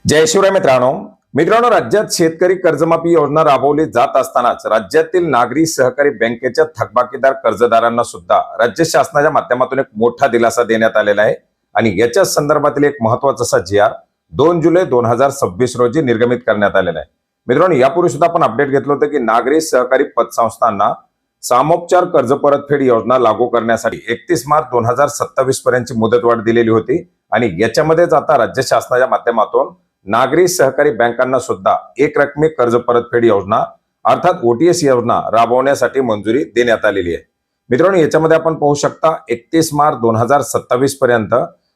जय शिवराय मित्रांनो, राज्यात शेतकरी कर्जमाफी योजना राबवली जात असतानाच राज्यातील नागरी सहकारी बँकेच्या थकबाकीदार कर्जदारांना सुद्धा राज्य शासनाच्या माध्यमातून एक मोठा दिलासा देण्यात आलेला आहे। आणि याच्या संदर्भातील एक महत्त्वाचा असा जी.आर. 2 जुलै 2026 रोजी निर्गमित करण्यात आलेला आहे। मित्रांनो, यापूर्वी सुद्धा आपण अपडेट घेतलं होतं की नागरी सहकारी पतसंस्थांना सामोपचार कर्ज परतफेड योजना लागू करण्यासाठी 31 मार्च 2027 पर्यंतची मुदतवाढ दिलेली होती। आणि याच्यामध्येच आता राज्य शासनाच्या माध्यमातून नागरी सहकारी बँकांना सुद्धा एक रकमी कर्ज परतफेड योजना अर्थात OTS योजना राबवण्यासाठी मंजुरी देण्यात आलेली आहे। मित्रांनो, याच्यामध्ये आपण पाहू शकता 31 मार्च 2027 पर्यंत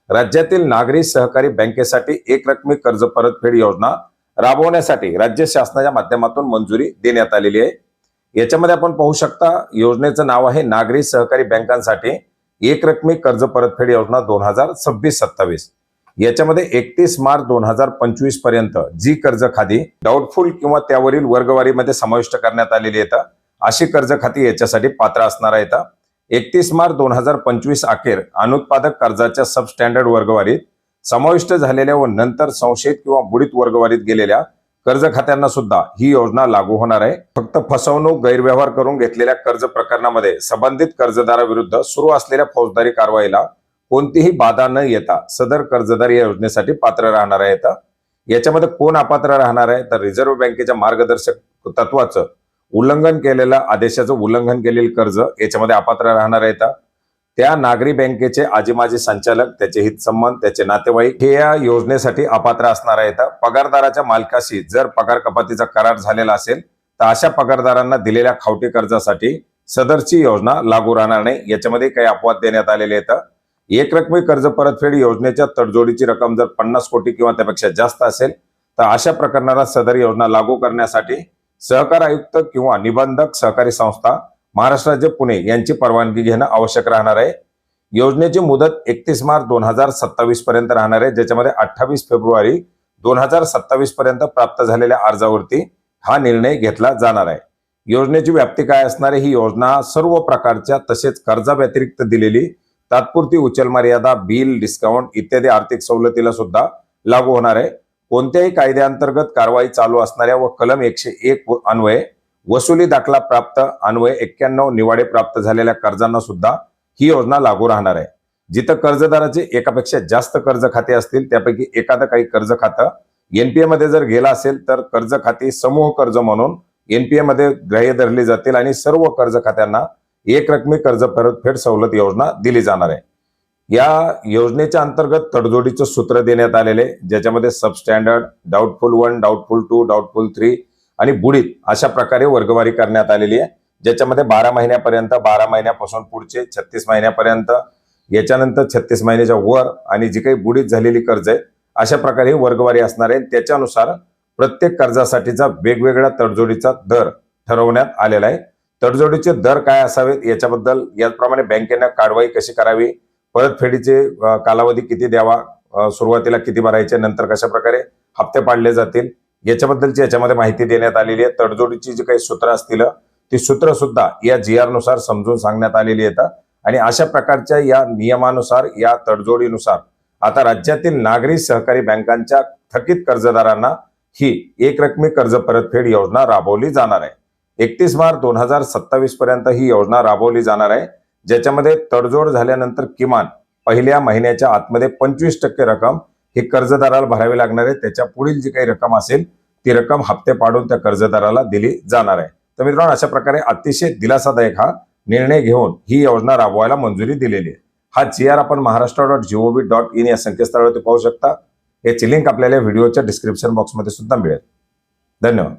राज्यातील नागरी सहकारी बँकेसाठी एक रकमी कर्ज परतफेड योजना राबवण्यासाठी राज्य शासनाच्या माध्यमातून मंजुरी देण्यात आलेली आहे। याच्यामध्ये आपण पाहू शकता योजनेचं नाव आहे नागरी सहकारी बँकांसाठी एक रकमी कर्ज परतफेड योजना 2026-27। याच्यामध्ये 31 मार्च 2025 पर्यंत जी कर्ज खाती डाऊटफुल किंवा त्यावरील वर्गवारीमध्ये समाविष्ट करण्यात आलेली आहेत अशी कर्ज खाती याच्यासाठी पात्र असणार आहेत। 31 मार्च 2025 अखेर अनुत्पादक कर्जाच्या सबस्टँडर्ड वर्गवारीत समाविष्ट झालेल्या व नंतर संशयित किंवा बुडीत वर्गवारीत गेलेल्या कर्ज खात्यांना सुद्धा ही योजना लागू होणार आहे। फक्त फसवणूक गैरव्यवहार करून घेतलेल्या कर्ज प्रकरणामध्ये संबंधित कर्जदाराविरुद्ध सुरू असलेल्या फौजदारी कारवाईला कोणतीही बाधा न येता सदर कर्जदार या योजनेसाठी पात्र राहणार आहेत। याच्यामध्ये कोण अपात्र राहणार आहे तर रिझर्व्ह बँकेच्या मार्गदर्शक तत्वाचं उल्लंघन केलेलं आदेशाचं उल्लंघन केलेलं कर्ज याच्यामध्ये अपात्र राहणार आहेत। त्या नागरी बँकेचे आजी माजी संचालक, त्याचे हितसंबंध, त्याचे नातेवाईक हे या योजनेसाठी अपात्र असणार आहेत। पगारदाराच्या मालकाशी जर पगार कपातीचा करार झालेला असेल तर अशा पगारदारांना दिलेल्या खावटी कर्जासाठी सदरची योजना लागू राहणार नाही। याच्यामध्ये काही अपवाद देण्यात आलेले आहेत। एक रकमी कर्ज परतफेड योजनेच्या तडजोडीची रक्कम जर 50 कोटी किंवा त्यापेक्षा जास्त असेल तर अशा प्रकरणाला सदर योजना लागू करण्यासाठी सहकार आयुक्त किंवा निबंधक सहकारी संस्था महाराष्ट्र राज्य पुणे यांची परवानगी घेणं आवश्यक राहणार आहे। योजनेची मुदत 31 मार्च 2027 पर्यंत राहणार आहे, ज्याच्यामध्ये 28 फेब्रुवारी 2027 पर्यंत प्राप्त झालेल्या अर्जावरती हा निर्णय घेतला जाणार आहे। योजनेची व्याप्ती काय असणार आहे? ही योजना सर्व प्रकारच्या तसेच कर्जा व्यतिरिक्त दिलेली तात्पुरती उचल मर्यादा, बिल, डिस्काउंट इत्यादी आर्थिक सवलतीला सुद्धा लागू होणार आहे। कोणत्याही कायद्याअंतर्गत कारवाई चालू असणाऱ्या व कलम 101 अन्वये वसुली दाखला प्राप्त अन्वये 91 निवाडे प्राप्त झालेल्या कर्जांना सुद्धा ही योजना लागू राहणार आहे। जिथं कर्जदाराचे एकापेक्षा जास्त कर्ज खाते असतील त्यापैकी एखादं काही कर्ज खातं NPA मध्ये जर गेला असेल तर कर्ज खाती समूह कर्ज म्हणून NPA मध्ये ग्राह्य धरली जातील आणि सर्व कर्ज खात्यांना एक रकमी कर्ज परतफेड सवलत योजना दिली जाणार आहे। या योजनेच्या अंतर्गत तडजोडीचं सूत्र देण्यात आलेले, ज्याच्यामध्ये सबस्टँडर्ड, डाऊटफुल 1, डाऊटफुल 2, डाऊटफुल 3 आणि बुडीत अशा प्रकारे वर्गवारी करण्यात आलेली आहे। ज्याच्यामध्ये 12 महिन्यापर्यंत, 12 महिन्यापासून पुढचे 36 महिन्यापर्यंत, याच्यानंतर 36 महिन्याच्या वर आणि जी काही बुडीत झालेली कर्ज आहे अशा प्रकारे वर्गवारी असणार आहे। त्याच्यानुसार प्रत्येक कर्जासाठीचा वेगवेगळा तडजोडीचा दर ठरवण्यात आलेला आहे। तडजोडीचे दर काय असावेत याच्याबद्दल, याप्रमाणे बँकेने कारवाई कशी करावी, परतफेडीचे कालावधी किती द्यावा, सुरुवातीला किती भरायचे, नंतर कशा प्रकारे हप्ते पाडले जातील याच्याबद्दलची याच्यामध्ये माहिती देण्यात आलेली आहे। तडजोडीची जी काही सूत्र असतील ती सूत्र सुद्धा या GR नुसार समजून सांगण्यात आलेली आहेत। आणि अशा प्रकारच्या या नियमानुसार, या तडजोडीनुसार आता राज्यातील नागरी सहकारी बँकांच्या थकीत कर्जदारांना ही एक रकमी कर्ज परतफेड योजना राबवली जाणार आहे। 31 मार्च 2027 पर्यंत ही योजना राबवली जाणार आहे, ज्याच्यामध्ये तडजोड झाल्यानंतर किमान पहिल्या महिन्याच्या आतमध्ये 25% रक्कम ही कर्जदाराला भरावी लागणार आहे। त्याच्या पुढील जी काही रक्कम असेल ती रक्कम हप्ते पाडून त्या कर्जदाराला दिली जाणार आहे। तर मित्रांनो, अशा प्रकारे अतिशय दिलासादायक हा निर्णय घेऊन ही योजना राबवायला मंजुरी दिलेली आहे। हा GR आपण maharashtra.gov.in या संकेतस्थळावरती पाहू शकता। याची लिंक आपल्याला व्हिडिओच्या डिस्क्रिप्शन बॉक्समध्ये सुद्धा मिळेल। धन्यवाद।